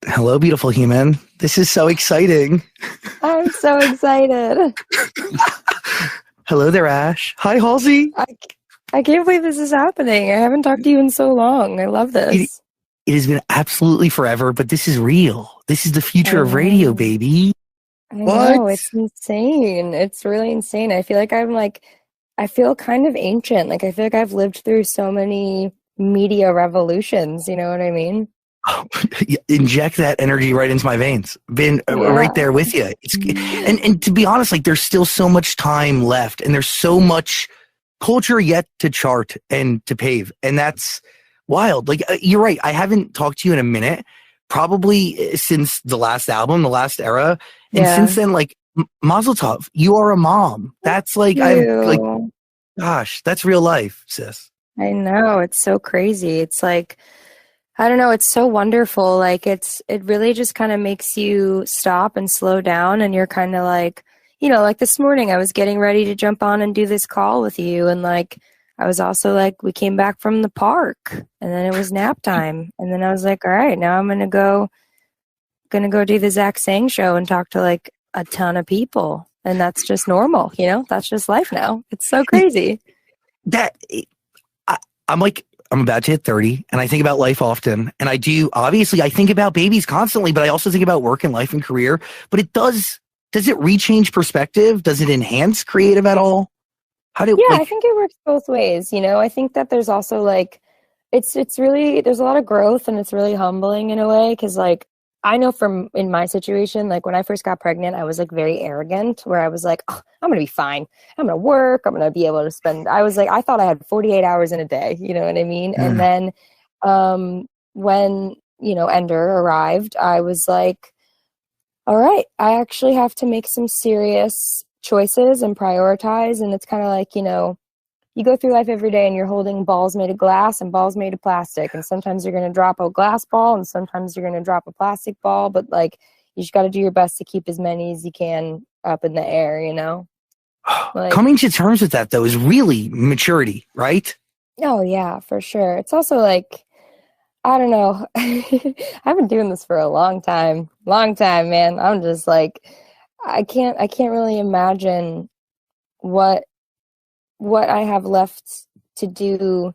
Hello, beautiful human. This is so exciting. I'm so excited. Hello there, Ash. Hi, Halsey. I, I can't believe this is happening. I haven't talked to you in so long. I love It, this. it has been absolutely forever, but this is real. This is the future I of radio, know. baby. I What? know. It's insane. It's really insane. I feel like I feel kind of ancient. Like, I feel like I've lived through so many media revolutions. You know what I mean? Oh, inject that energy right into my veins. Been right Yeah. there with you. And to be honest, like there's still so much time left, and there's so much culture yet to chart and to pave, and that's wild. Like you're right. I haven't talked to you in a minute, probably since the last album, the last era, and since Yeah. then, like Mazel Tov, you are a mom. That's like I've like, You. gosh, that's real life, sis. I know. It's so crazy. It's like, I don't know, it's so wonderful. Like it really just kind of makes you stop and slow down and you're kind of like, like this morning I was getting ready to jump on and do this call with you and like I was also like we came back from the park and then it was nap time and then I was like, all right, now I'm gonna go do the Zach Sang show and talk to like a ton of people. And that's just normal, That's just life now. It's so crazy. That I, I'm like, I'm about to hit 30 and I think about life often. And I do, obviously, I think about babies constantly, but I also think about work and life and career. But does it rechange perspective? Does it enhance creative at all? How do, Yeah, I like, think it works both ways. I think that there's also like it's really there's a lot of growth and it's really humbling in a way because like I know from in my situation, like when I first got pregnant, I was like very arrogant where I was like, oh, I'm gonna be fine. I'm gonna work. I'm gonna be able to spend. I was like, I thought I had 48 hours in a day. You know what I mean? And mm, then when Ender arrived, I was like, all right, I actually have to make some serious choices and prioritize. And it's kind of like, you go through life every day and you're holding balls made of glass and balls made of plastic. And sometimes you're going to drop a glass ball and sometimes you're going to drop a plastic ball. But like, you just got to do your best to keep as many as you can up in the air. Like, coming to terms with that though is really maturity, right? oh, yeah, for sure. It's also like, I don't know. I've been doing this for a long time, man. I'm just like, I can't really imagine what I have left to do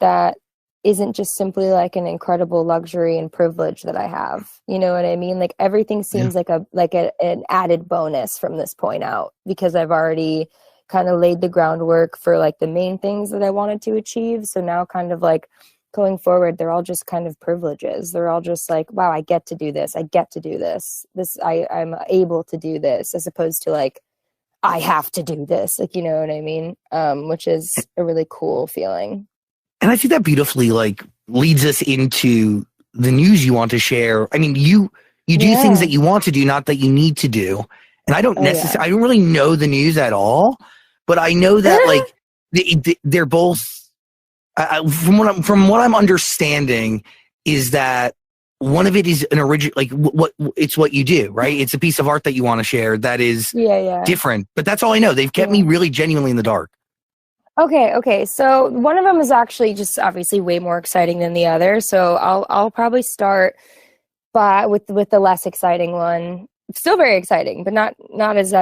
that isn't just simply like an incredible luxury and privilege that I have. You know what I mean? Like everything Yeah. seems like an added bonus from this point out because I've already kind of laid the groundwork for like the main things that I wanted to achieve. So now kind of like going forward, they're all just kind of privileges. They're all just like, wow, I get to do this. I get to do this. I'm able to do this as opposed to like I have to do this. Like, you know what I mean? Which is a really cool feeling. And I think that beautifully like leads us into the news you want to share. I mean, you do things that Yeah. you want to do, not that you need to do. And Oh, yeah. I don't really know the news at all, but I know that like they're both from what I'm understanding is that one of it is an original like what it's what you do, right? It's a piece of art that you want to share that is Yeah, yeah, different, but that's all I know. They've kept me yeah. really genuinely in the dark. Okay. So one of them is actually just obviously way more exciting than the other. So I'll probably start by with the less exciting one. Still very exciting, but not as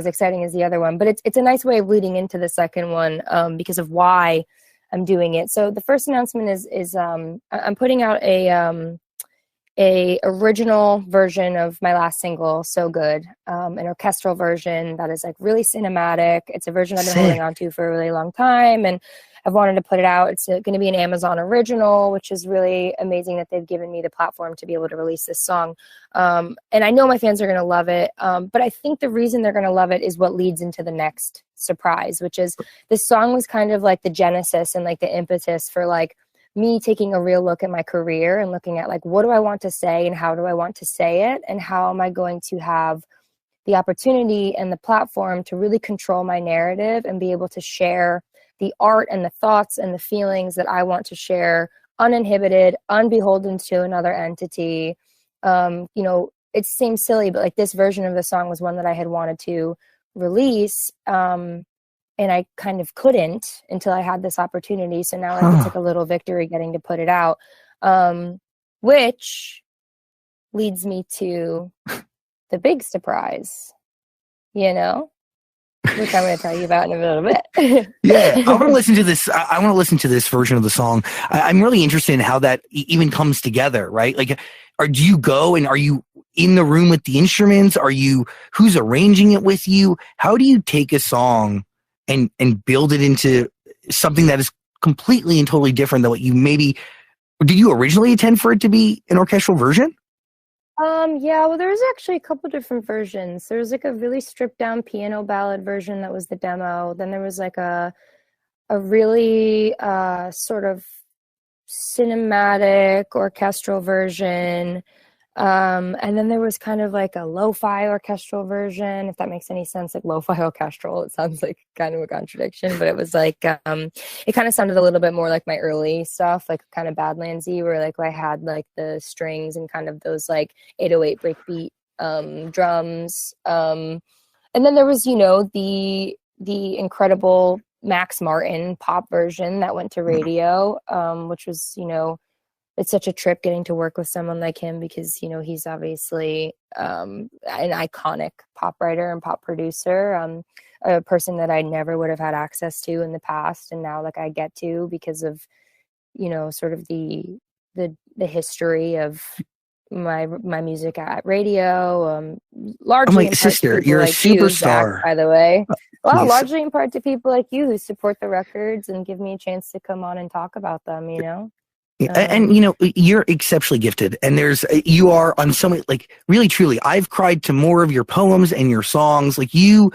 exciting as the other one. But it's a nice way of leading into the second one because of why I'm doing it. So the first announcement is I'm putting out a original version of my last single, So Good, an orchestral version that is like really cinematic. It's a version I've been holding Sick. on to for a really long time, and I've wanted to put it out. It's going to be an Amazon original, which is really amazing that they've given me the platform to be able to release this song. And I know my fans are going to love it, but I think the reason they're going to love it is what leads into the next surprise, which is this song was kind of like the genesis and like the impetus for like me taking a real look at my career and looking at like what do I want to say and how do I want to say it and how am I going to have the opportunity and the platform to really control my narrative and be able to share the art and the thoughts and the feelings that I want to share uninhibited, unbeholden to another entity. It seems silly, but like this version of the song was one that I had wanted to release. And I kind of couldn't until I had this opportunity. So now like it's like Huh. a little victory getting to put it out, which leads me to the big surprise, you know, which I'm going to tell you about in a little bit. Yeah, I want to listen to this. I want to listen to this version of the song. I'm really interested in how that even comes together, right? Like, do you go and are you in the room with the instruments? Who's arranging it with you? How do you take a song and build it into something that is completely and totally different than what you maybe, did you originally intend for it to be an orchestral version? Yeah, well, there was actually a couple different versions. There was like a really stripped down piano ballad version that was the demo. Then there was like a really sort of cinematic orchestral version. And then there was kind of like a lo-fi orchestral version, if that makes any sense, like lo-fi orchestral. It sounds like kind of a contradiction, but it was like, it kind of sounded a little bit more like my early stuff, like kind of Badlandsy, where like I had like the strings and kind of those like 808 breakbeat drums. And then there was, you know, the incredible Max Martin pop version that went to radio, which was, you know, it's such a trip getting to work with someone like him because, you know, he's obviously an iconic pop writer and pop producer, a person that I never would have had access to in the past. And now like I get to because of, you know, sort of the history of my music at radio, largely I'm in like, part to sister, people you're a like you, Zach, superstar. by the way. Well, Yes. largely in part to people like you who support the records and give me a chance to come on and talk about them, you know? And you know, you're exceptionally gifted, and you are on so many, like, really truly, I've cried to more of your poems and your songs. Like, you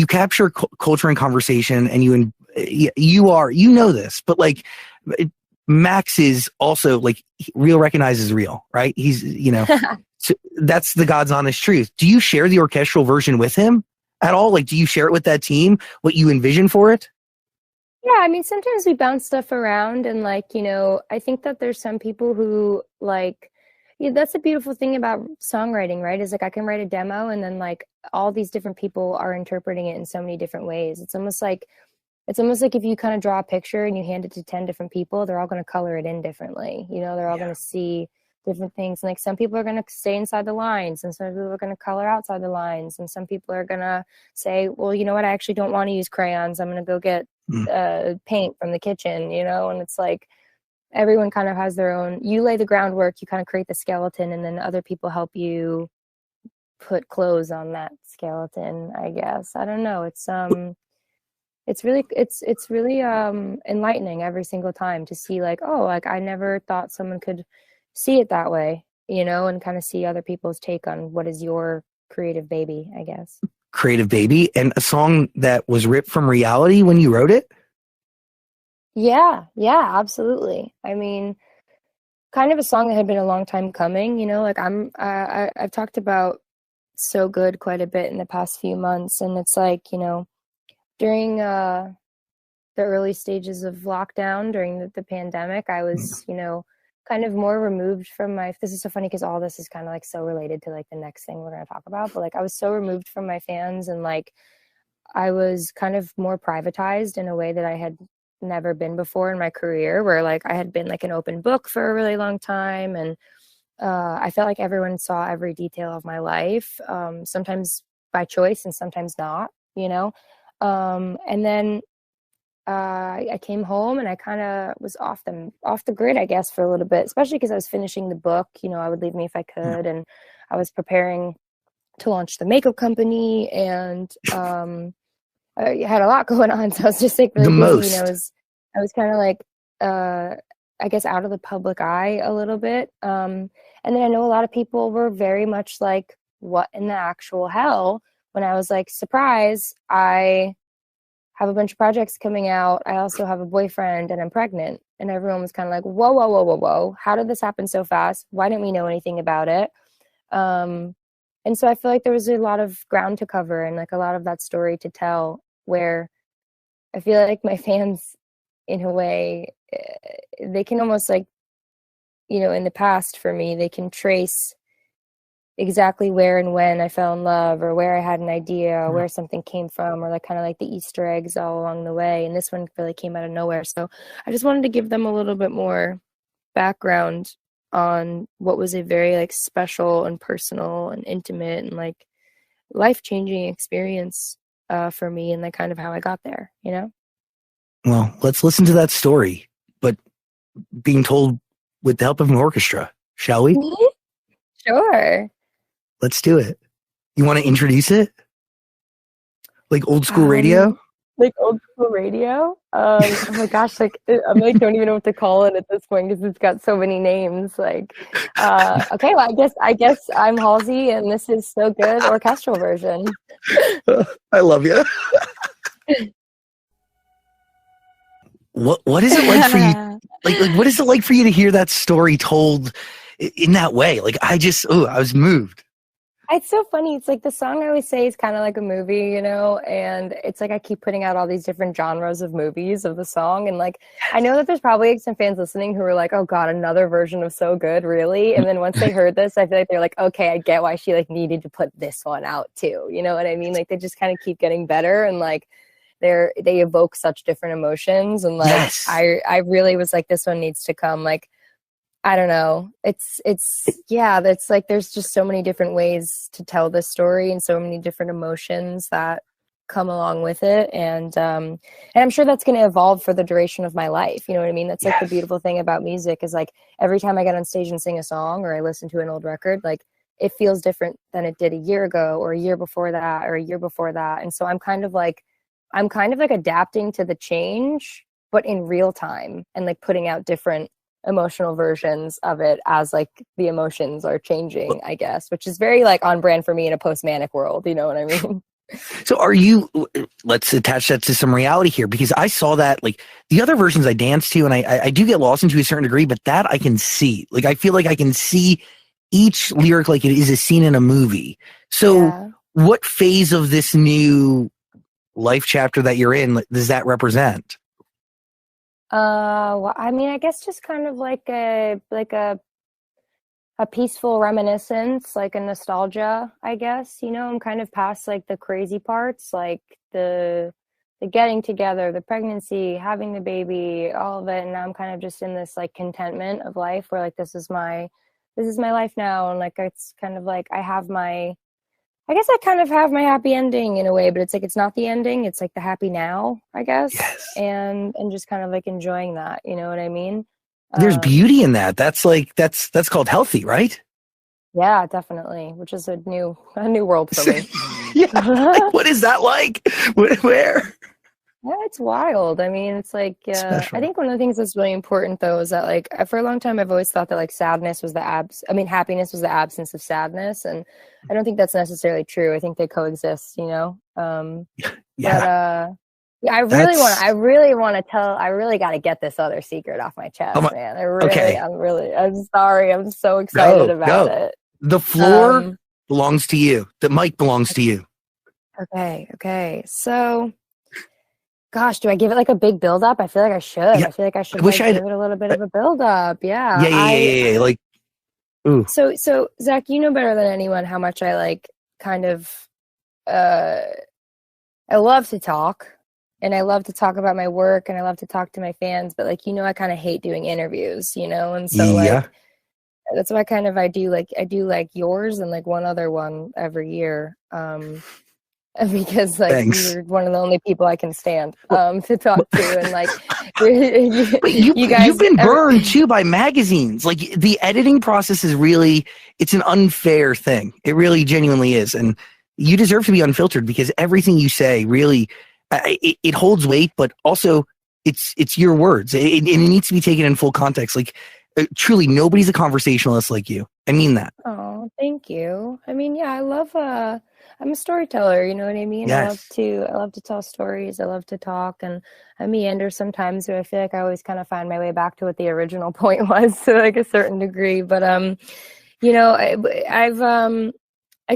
capture culture and conversation, and you know this, but like, Max is also like, real recognizes real, right? He's, you know, so that's the God's honest truth. Do you share the orchestral version with him at all? Like, do you share it with that team, what you envision for it? Yeah, I mean, sometimes we bounce stuff around, and like, you know, I think that there's some people who like, yeah, that's a beautiful thing about songwriting, right? Is like I can write a demo, and then like all these different people are interpreting it in so many different ways. It's almost like if you kind of draw a picture and you hand it to 10 different people, they're all going to color it in differently. You know, they're all going to see different things. And like some people are going to stay inside the lines, and some people are going to color outside the lines, and some people are going to say, well, you know what, I actually don't want to use crayons. I'm going to go get Mm. paint from the kitchen, you know? And it's like everyone kind of has their own, you lay the groundwork, you kind of create the skeleton, and then other people help you put clothes on that skeleton, I guess. I don't know. It's really enlightening every single time to see like, oh, like I never thought someone could see it that way, you know, and kind of see other people's take on what is your creative baby, I guess. Creative baby, and a song that was ripped from reality when you wrote it. Yeah, absolutely. I mean, kind of a song that had been a long time coming, you know, like I've talked about So Good quite a bit in the past few months, and it's like, you know, during the early stages of lockdown during the pandemic, I was, you know, kind of more removed from this is so funny because all this is kind of like so related to like the next thing we're going to talk about, but like I was so removed from my fans, and like I was kind of more privatized in a way that I had never been before in my career, where like I had been like an open book for a really long time, and I felt like everyone saw every detail of my life, sometimes by choice and sometimes not, you know. And then I came home and I kind of was off the grid, I guess, for a little bit, especially because I was finishing the book. You know, I would leave me if I Yeah. could, and I was preparing to launch the makeup company, and I had a lot going on, so I was just like The really busy. You know, most. I was kind of like, I guess, out of the public eye a little bit. And then I know a lot of people were very much like, "What in the actual hell?" When I was like, "Surprise! I have a bunch of projects coming out. I also have a boyfriend and I'm pregnant." And everyone was kind of like, whoa, whoa, whoa, whoa, whoa. How did this happen so fast? Why didn't we know anything about it? Um, and so I feel like there was a lot of ground to cover and like a lot of that story to tell, where I feel like my fans, in a way, they can almost like, you know, in the past for me, they can trace exactly where and when I fell in love, or where I had an idea, or where something came from, or like kind of like the Easter eggs all along the way. And this one really came out of nowhere. So I just wanted to give them a little bit more background on what was a very like special and personal and intimate and like life-changing experience for me, and like kind of how I got there, you know? Well, let's listen to that story, but being told with the help of an orchestra, shall we? Sure. Let's do it. You want to introduce it? Like old school radio? Like old school radio. Oh my gosh, like I'm like don't even know what to call it at this point because it's got so many names. Like, okay, well I guess I'm Halsey, and this is So Good orchestral version. I love you. What is it like for you? Like what is it like for you to hear that story told in that way? Like I was moved. It's so funny. It's like the song I always say is kind of like a movie, you know, and it's like I keep putting out all these different genres of movies of the song. And like, I know that there's probably like some fans listening who are like, oh God, another version of So Good, really? And then once they heard this, I feel like they're like, okay, I get why she like needed to put this one out too. You know what I mean? Like they just kind of keep getting better, and like they evoke such different emotions. And like, Yes. I really was like, this one needs to come. Like, I don't know. It's like there's just so many different ways to tell this story and so many different emotions that come along with it. And I'm sure that's going to evolve for the duration of my life. You know what I mean? That's like the beautiful thing about music is like every time I get on stage and sing a song or I listen to an old record, like it feels different than it did a year ago or a year before that or a year before that. And so I'm kind of like adapting to the change, but in real time, and like putting out different emotional versions of it as like the emotions are changing, I guess, which is very like on brand for me in a post-manic world, you know what I mean? So let's attach that to some reality here, because I saw that like the other versions I dance to and I do get lost into a certain degree, but that I can see, like I feel like I can see each lyric like it is a scene in a movie. So what phase of this new life chapter that you're in does that represent? Well, I mean, I guess just kind of like a peaceful reminiscence, like a nostalgia, I guess. You know, I'm kind of past like the crazy parts, like the getting together, the pregnancy, having the baby, all of it, and now I'm kind of just in this like contentment of life where like this is my life now, and like it's kind of like I guess I kind of have my happy ending in a way, but it's like it's not the ending. It's like the happy now, I guess. Yes. And just kind of like enjoying that, you know what I mean? There's beauty in that. That's like that's called healthy, right? Yeah, definitely. Which is a new world for me. Like, what is that like? Where? Yeah, it's wild. I mean, it's like I think one of the things that's really important though is that like for a long time I've always thought that like happiness was the absence of sadness, and I don't think that's necessarily true. I think they coexist, you know. Yeah, I really got to get this other secret off my chest, man. I'm sorry. I'm so excited about it. The floor belongs to you. The mic belongs to you. Okay. So, gosh, do I give it like a big build up? I feel like I should. Yeah. I feel like I should give it a little bit of a build up. Yeah. Yeah. Like, ooh. So Zach, you know better than anyone how much I like kind of, I love to talk, and I love to talk about my work, and I love to talk to my fans, but like, you know, I kind of hate doing interviews, you know? And so like, that's why I do like yours and like one other one every year. Because like you're one of the only people I can stand to talk to, and like you guys, you've been burned too by magazines. Like the editing process is really, it's an unfair thing. It really genuinely is, and you deserve to be unfiltered because everything you say really it holds weight, but also it's your words. It needs to be taken in full context. Like truly, nobody's a conversationalist like you. I mean that. Oh, thank you. I mean, yeah, I love I'm a storyteller, you know what I mean? Yes. I love to tell stories. I love to talk, and I meander sometimes, but I feel like I always kind of find my way back to what the original point was to like a certain degree. But you know, I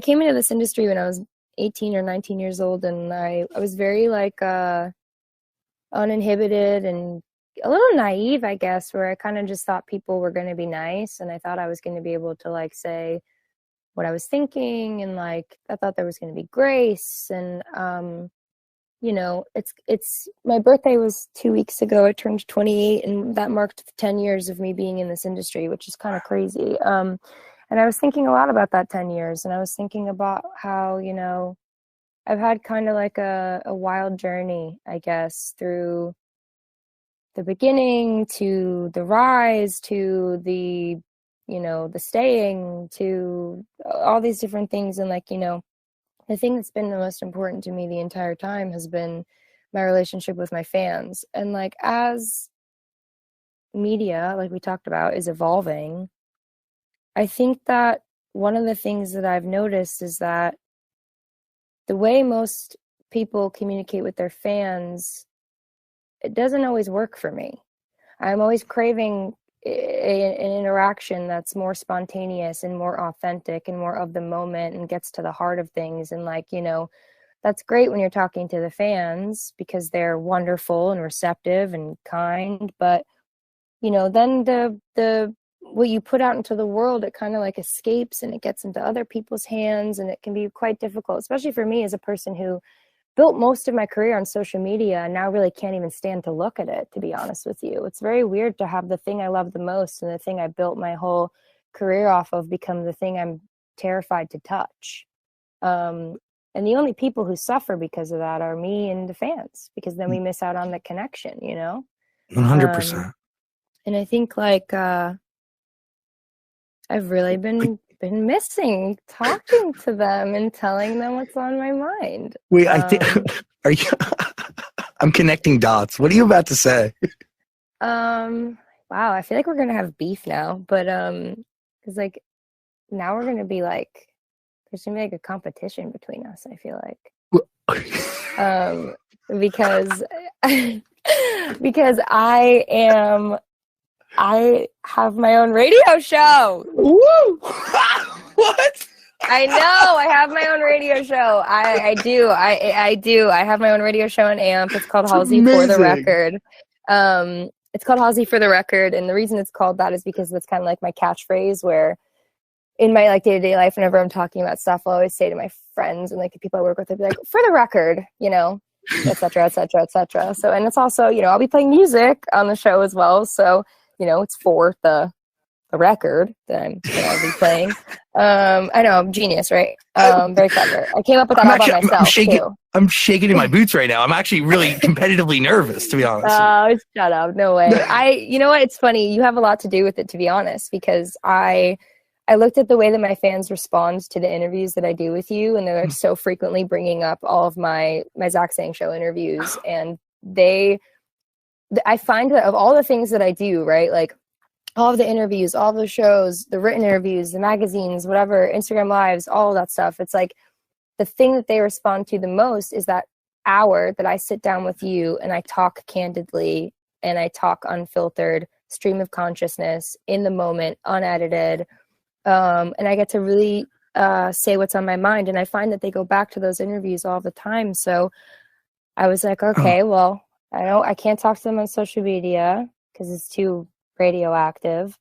came into this industry when I was 18 or 19 years old, and I was very like uninhibited and a little naive, I guess, where I kind of just thought people were going to be nice, and I thought I was going to be able to like say what I was thinking, and like I thought there was going to be grace, and you know, it's my birthday was 2 weeks ago. I turned 28, and that marked 10 years of me being in this industry, which is kind of crazy. And I was thinking a lot about that 10 years, and I was thinking about how, you know, I've had kind of like a wild journey, I guess, through the beginning to the rise to the, you know, the staying to all these different things. And like, you know, the thing that's been the most important to me the entire time has been my relationship with my fans. And like, as media, like we talked about, is evolving, I think that one of the things that I've noticed is that the way most people communicate with their fans, it doesn't always work for me. I'm always craving an interaction that's more spontaneous and more authentic and more of the moment and gets to the heart of things. And like, you know, that's great when you're talking to the fans because they're wonderful and receptive and kind. But, you know, then the what you put out into the world, it kind of like escapes and it gets into other people's hands, and it can be quite difficult, especially for me as a person who built most of my career on social media and now really can't even stand to look at it, to be honest with you. It's very weird to have the thing I love the most and the thing I built my whole career off of become the thing I'm terrified to touch. And the only people who suffer because of that are me and the fans, because then we miss out on the connection, you know? 100%. And I think like I've really been missing talking to them and telling them what's on my mind. Wait, I think are you I'm connecting dots. What are you about to say? Wow, I feel like we're gonna have beef now, but because like now we're gonna be like there's gonna be like a competition between us, I feel like. Because because I have my own radio show. Woo! What? I know. I have my own radio show. I do. I do. I have my own radio show on AMP. It's called Halsey for the Record. It's called Halsey for the Record, and the reason it's called that is because it's kind of like my catchphrase. Where in my like day-to-day life, whenever I'm talking about stuff, I'll always say to my friends and like the people I work with, I'll be like, "For the record," you know, etc., etc., etc. So, and it's also, you know, I'll be playing music on the show as well. So, you know, it's for the record that I'm going to be playing. I know, I'm genius, right? Very clever. I came up with that all by myself, too. I'm shaking in my boots right now. I'm actually really competitively nervous, to be honest. Oh, shut up. No way. You know what? It's funny. You have a lot to do with it, to be honest, because I looked at the way that my fans respond to the interviews that I do with you, and they're so frequently bringing up all of my Zach Sang Show interviews, and I find that of all the things that I do, right, like all of the interviews, all of the shows, the written interviews, the magazines, whatever, Instagram Lives, all of that stuff, it's like the thing that they respond to the most is that hour that I sit down with you and I talk candidly and I talk unfiltered, stream of consciousness, in the moment, unedited, and I get to really say what's on my mind. And I find that they go back to those interviews all the time. So I was like, okay, well, I can't talk to them on social media because it's too radioactive,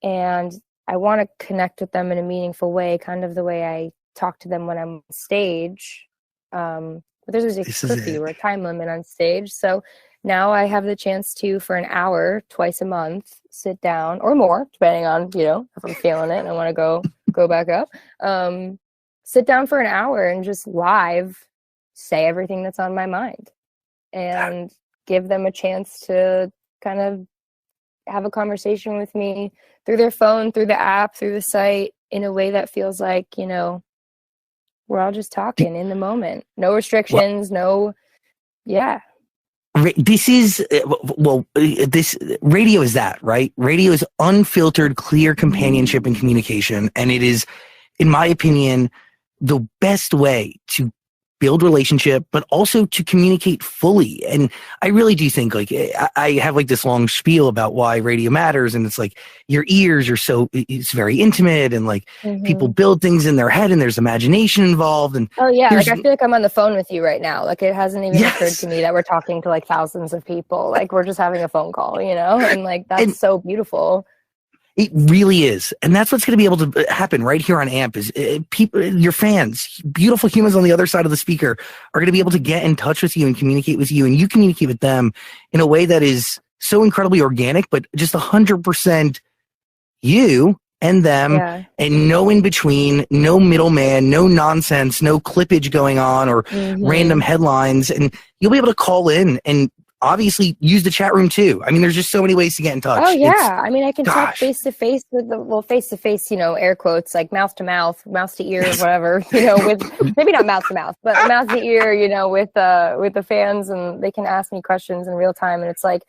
and I want to connect with them in a meaningful way, kind of the way I talk to them when I'm on stage. But there's a curfew or a time limit on stage, so now I have the chance to, for an hour twice a month, sit down, or more depending on, you know, if I'm feeling it and I want to go back up, sit down for an hour and just live say everything that's on my mind and give them a chance to kind of have a conversation with me through their phone, through the app, through the site, in a way that feels like, you know, we're all just talking in the moment. No restrictions, This is, this radio is that, right? Radio is unfiltered, clear companionship and communication. And it is, in my opinion, the best way to build relationship, but also to communicate fully. And I really do think, like, I have like this long spiel about why radio matters, and it's like your ears are so, it's very intimate, and like people build things in their head and there's imagination involved. And like I feel like I'm on the phone with you right now. Like it hasn't even occurred to me that we're talking to like thousands of people. Like we're just having a phone call, you know, and like that's so beautiful. It really is. And that's what's going to be able to happen right here on AMP is people, your fans, beautiful humans on the other side of the speaker are going to be able to get in touch with you and communicate with you, and you communicate with them in a way that is so incredibly organic, but just 100% you and them, and no in between, no middleman, no nonsense, no clippage going on or random headlines. And you'll be able to call in and obviously use the chat room too. I mean, there's just so many ways to get in touch. Oh yeah. I mean, I can talk face to face with face to face, air quotes, like mouth to ear, whatever, with maybe not mouth to mouth, but mouth to ear, with the fans, and they can ask me questions in real time. And it's like,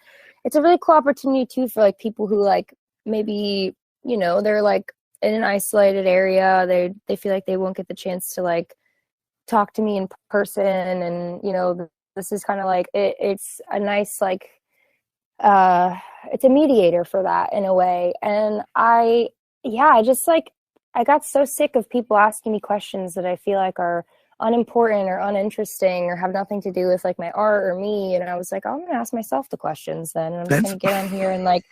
it's a really cool opportunity too for like people who like maybe, they're like in an isolated area. They feel like they won't get the chance to like talk to me in person. And, this is kind of like, it's a nice, like, it's a mediator for that in a way. And I just like, I got so sick of people asking me questions that I feel like are unimportant or uninteresting or have nothing to do with like my art or me. And I was like, I'm going to ask myself the questions then. And I'm just going to get on here and like,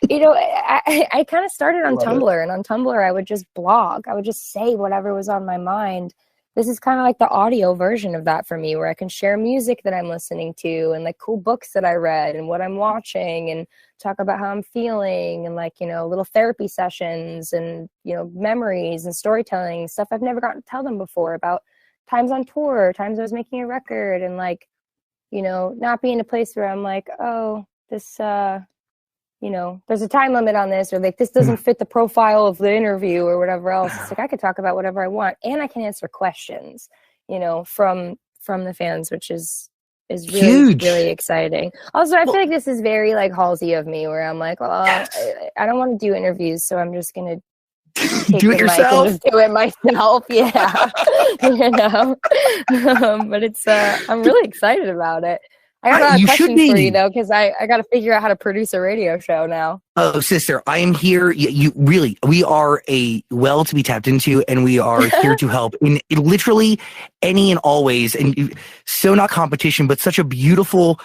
I kind of started on Tumblr, and on Tumblr I would just blog. I would just say whatever was on my mind. This is kind of like the audio version of that for me, where I can share music that I'm listening to and like cool books that I read and what I'm watching, and talk about how I'm feeling, and like, little therapy sessions and, memories and storytelling, stuff I've never gotten to tell them before, about times on tour, times I was making a record, and like, not be in a place where I'm like, oh, this, there's a time limit on this, or like this doesn't fit the profile of the interview or whatever else. It's like I could talk about whatever I want, and I can answer questions, from the fans, which is really huge. Really exciting. Also, I feel like this is very like Halsey of me, where I'm like, well, I don't want to do interviews, so I'm just gonna do it yourself. Just do it myself. Yeah, but it's I'm really excited about it. I got a lot of questions for you, though, because I got to figure out how to produce a radio show now. Oh, sister, I am here. We are a well to be tapped into, and we are here to help in literally any and all ways. And so not competition, but such a beautiful,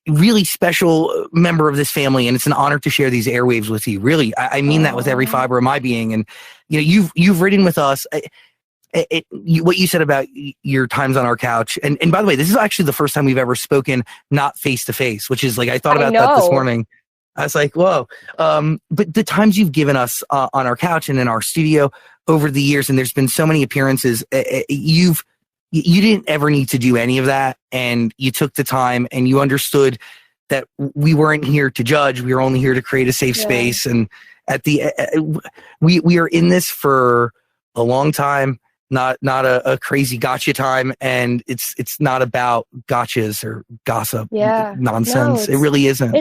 really special member of this family. And it's an honor to share these airwaves with you. Really, I mean that with every fiber of my being. And, you've ridden with us. What you said about your times on our couch, and by the way, this is actually the first time we've ever spoken not face to face, which is like, I thought about that this morning. I was like, whoa. But the times you've given us on our couch and in our studio over the years, and there's been so many appearances, you didn't ever need to do any of that, and you took the time, and you understood that we weren't here to judge. We were only here to create a safe space, and at the we are in this for a long time. Not a crazy gotcha time, and it's not about gotchas or gossip nonsense. No, it really isn't.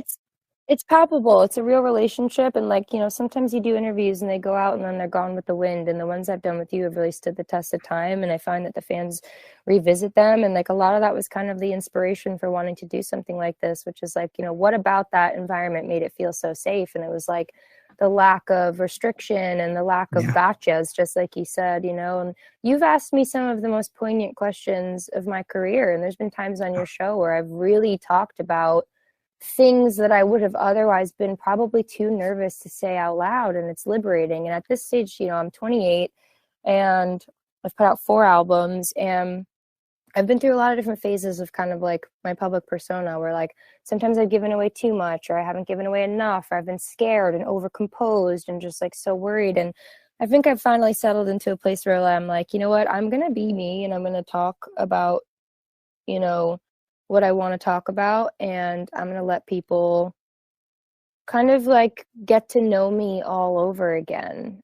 It's palpable. It's a real relationship, and like, sometimes you do interviews and they go out and then they're gone with the wind, and the ones I've done with you have really stood the test of time, and I find that the fans revisit them, and like a lot of that was kind of the inspiration for wanting to do something like this, which is like, what about that environment made it feel so safe? And it was like the lack of restriction and the lack of gotchas, just like you said, and you've asked me some of the most poignant questions of my career. And there's been times on your show where I've really talked about things that I would have otherwise been probably too nervous to say out loud. And it's liberating. And at this stage, I'm 28 and I've put out 4 albums, and I've been through a lot of different phases of kind of like my public persona, where like sometimes I've given away too much, or I haven't given away enough, or I've been scared and overcomposed and just like so worried. And I think I've finally settled into a place where I'm like, you know what, I'm going to be me, and I'm going to talk about, what I want to talk about. And I'm going to let people kind of like get to know me all over again.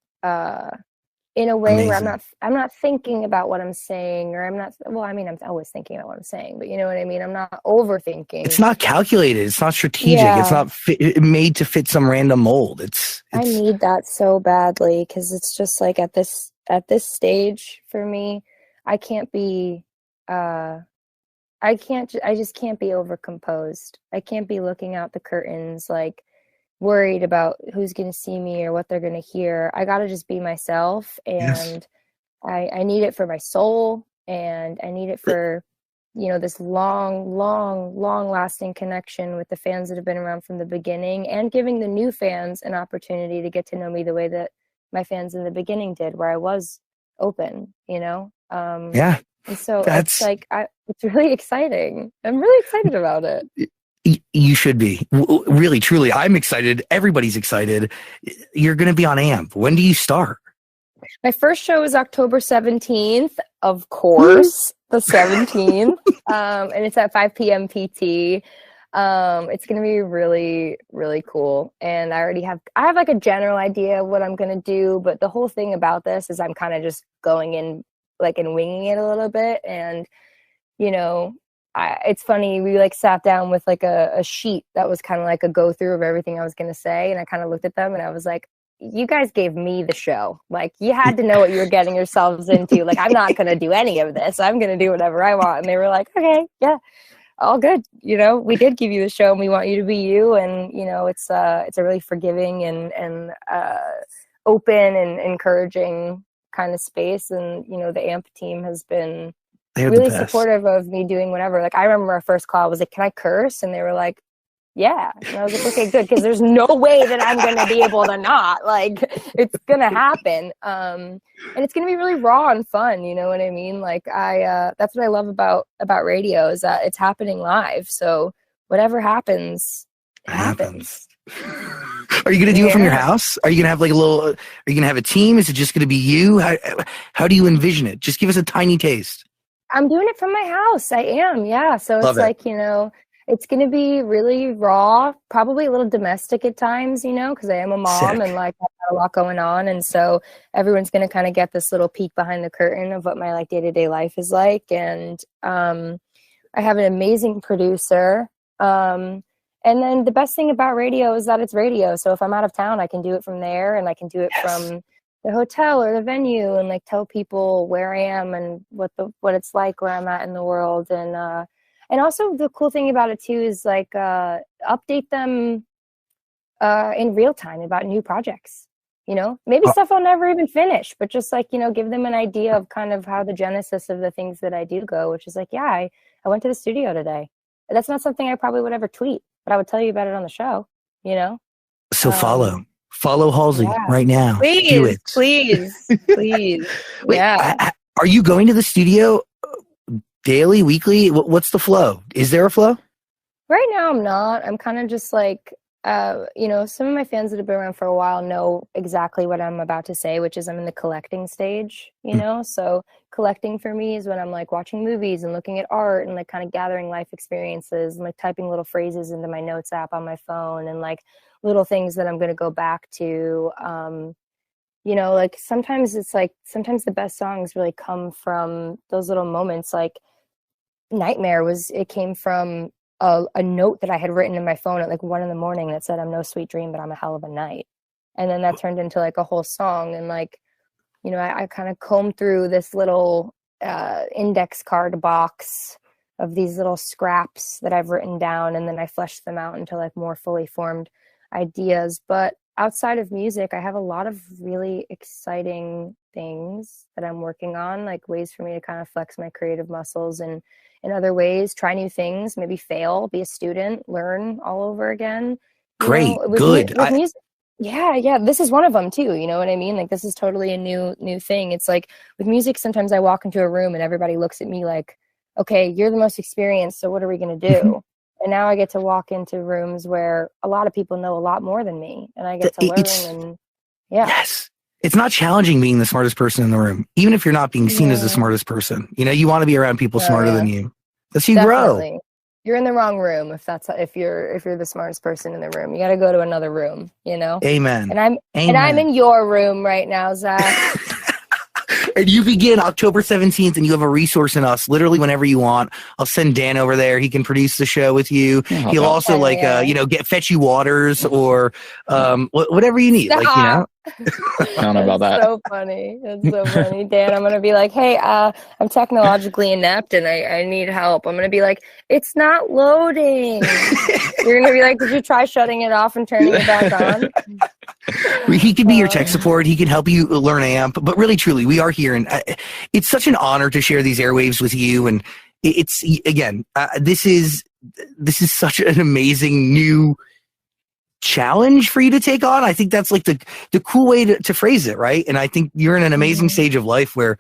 In a way Amazing. where I'm not thinking about what I'm saying, or I'm always thinking about what I'm saying, but you know what I mean? I'm not overthinking. It's not calculated. It's not strategic. Yeah. It's not made to fit some random mold. I need that so badly, because it's just like at this stage for me, I just can't be overcomposed. I can't be looking out the curtains, like worried about who's going to see me or what they're going to hear. I got to just be myself, and I need it for my soul, and I need it for this long lasting connection with the fans that have been around from the beginning, and giving the new fans an opportunity to get to know me the way that my fans in the beginning did, where I was open, Yeah. And so That's, it's really exciting. I'm really excited about it. you should be. Really, truly. I'm excited. Everybody's excited. You're going to be on AMP. When do you start? My first show is October 17th, of course, the 17th. And it's at 5 p.m. PT. It's going to be really, really cool. And I have like a general idea of what I'm going to do, but the whole thing about this is I'm kind of just going in like and winging it a little bit. And, it's funny, we like sat down with like a sheet that was kind of like a go through of everything I was going to say. And I kind of looked at them and I was like, you guys gave me the show. Like, you had to know what you were getting yourselves into. Like, I'm not going to do any of this. I'm going to do whatever I want. And they were like, okay, yeah, all good. We did give you the show and we want you to be you. And, it's a really forgiving and open and encouraging kind of space. And, the AMP team has been really supportive of me doing whatever. Like, I remember our first call, I was like, can I curse? And they were like, yeah. And I was like, okay, good. Because there's no way that I'm going to be able to not. Like, it's going to happen. And it's going to be really raw and fun. You know what I mean? Like, that's what I love about radio, is that it's happening live. So whatever happens, happens. Are you going to do it from your house? Are you going to have like are you going to have a team? Is it just going to be you? How do you envision it? Just give us a tiny taste. I'm doing it from my house. I am. Yeah. So Love it's like, it's going to be really raw, probably a little domestic at times, because I am a mom. Sick. And like I've got a lot going on. And so everyone's going to kind of get this little peek behind the curtain of what my like day-to-day life is like. And I have an amazing producer. And then the best thing about radio is that it's radio. So if I'm out of town, I can do it from there, and I can do it from the hotel or the venue, and like tell people where I am and what it's like where I'm at in the world. And also the cool thing about it too is like update them in real time about new projects. Maybe stuff I'll never even finish, but just like, give them an idea of kind of how the genesis of the things that I do go, which is like, yeah, I went to the studio today. That's not something I probably would ever tweet, but I would tell you about it on the show, So follow Halsey right now. Please, do it. Please. Wait, Yeah. Are you going to the studio daily, weekly? What's the flow? Is there a flow? Right now I'm not. I'm kind of just like, some of my fans that have been around for a while know exactly what I'm about to say, which is I'm in the collecting stage, So collecting for me is when I'm like watching movies and looking at art and like kind of gathering life experiences and like typing little phrases into my notes app on my phone and like little things that I'm going to go back to. Like sometimes the best songs really come from those little moments. Like Nightmare came from a note that I had written in my phone at like 1 a.m. that said, I'm no sweet dream, but I'm a hell of a night. And then that turned into like a whole song. And like, I kind of combed through this little index card box of these little scraps that I've written down. And then I fleshed them out into like more fully formed ideas. But outside of music, I have a lot of really exciting things that I'm working on, like ways for me to kind of flex my creative muscles and in other ways, try new things, maybe fail, be a student, learn all over again. Great, with good. With music, yeah. This is one of them too. You know what I mean? Like this is totally a new thing. It's like with music, sometimes I walk into a room and everybody looks at me like, okay, you're the most experienced, so what are we going to do? And now I get to walk into rooms where a lot of people know a lot more than me, and I get to learn. And yes. It's not challenging being the smartest person in the room, even if you're not being seen as the smartest person. You want to be around people smarter than you. That's how you grow. You're in the wrong room if you're the smartest person in the room. You got to go to another room. Amen. And I'm in your room right now, Zach. And you begin October 17th, and you have a resource in us literally whenever you want. I'll send Dan over there. He can produce the show with you. Yeah, he'll also fetch you waters or whatever you need. Stop. I don't know about that. So funny. That's so funny. Dan, I'm going to be like, hey, I'm technologically inept and I need help. I'm going to be like, it's not loading. You're going to be like, did you try shutting it off and turning it back on? He can be your tech support. He can help you learn AMP. But really, truly, we are here. And it's such an honor to share these airwaves with you. And it's again, this is such an amazing new challenge for you to take on. I think that's like the cool way to phrase it, right? And I think you're in an amazing stage of life where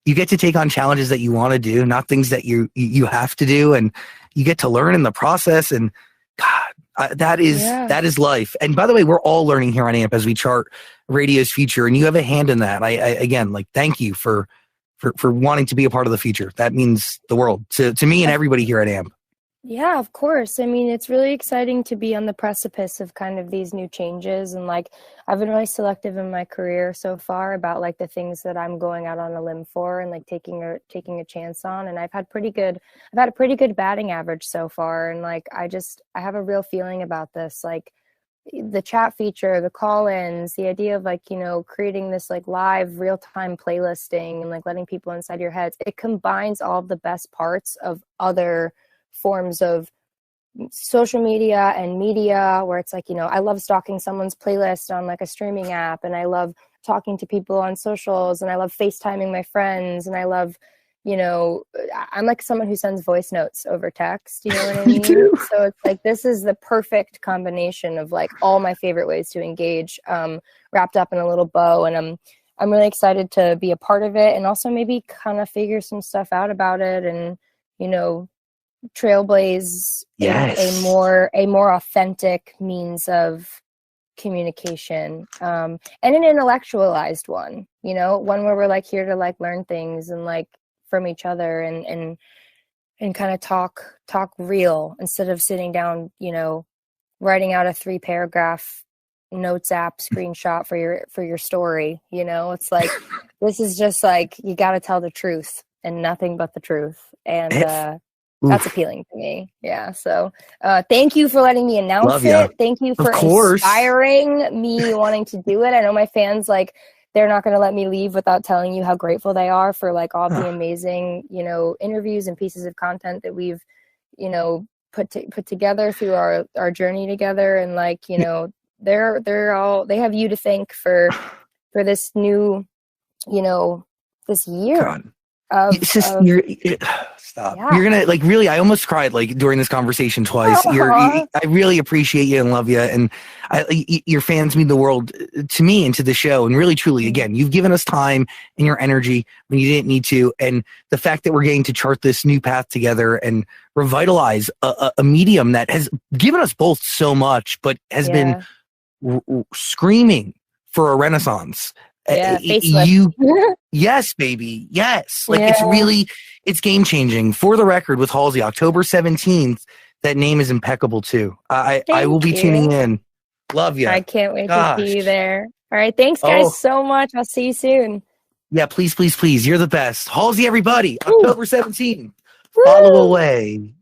you get to take on challenges that you want to do, not things that you have to do, and you get to learn in the process. And God, that is life. And by the way, we're all learning here on AMP as we chart radio's future, and you have a hand in that. I again, like, thank you for wanting to be a part of the future. That means the world to me and everybody here at AMP. Yeah, of course. I mean, it's really exciting to be on the precipice of kind of these new changes. And like, I've been really selective in my career so far about like the things that I'm going out on a limb for and like taking a chance on. And I've had a pretty good batting average so far. And like, I have a real feeling about this, like the chat feature, the call-ins, the idea of like, creating this like live real-time playlisting and like letting people inside your heads. It combines all of the best parts of other forms of social media and media, where it's like, I love stalking someone's playlist on like a streaming app, and I love talking to people on socials, and I love FaceTiming my friends, and I love, I'm like someone who sends voice notes over text, you know what I mean? too. So it's like, this is the perfect combination of like all my favorite ways to engage, wrapped up in a little bow. And I'm really excited to be a part of it, and also maybe kind of figure some stuff out about it, and, trailblaze a more authentic means of communication, and an intellectualized one, one where we're like here to like learn things and like from each other and kind of talk real, instead of sitting down, writing out a 3-paragraph notes app screenshot for your story. It's like, this is just like, you got to tell the truth and nothing but the truth. And that's appealing to me. Yeah. So thank you for letting me announce it. Thank you for inspiring me wanting to do it. I know my fans, like, they're not going to let me leave without telling you how grateful they are for like all the amazing, interviews and pieces of content that we've, put together through our journey together. And like, they have you to thank for this new, this year. God. Stop. Yeah. You're gonna like really. I almost cried like during this conversation twice. I really appreciate you and love you, and your fans mean the world to me and to the show. And really, truly, again, you've given us time and your energy when you didn't need to, and the fact that we're getting to chart this new path together and revitalize a medium that has given us both so much, but has been screaming for a renaissance. Yeah, yes, baby. Yes. Like it's game changing. For the record, with Halsey, October 17th, that name is impeccable too. I will be tuning in. Love you. I can't wait to see you there. All right. Thanks guys so much. I'll see you soon. Yeah, please, please, please. You're the best. Halsey, everybody. October 17th. Follow away.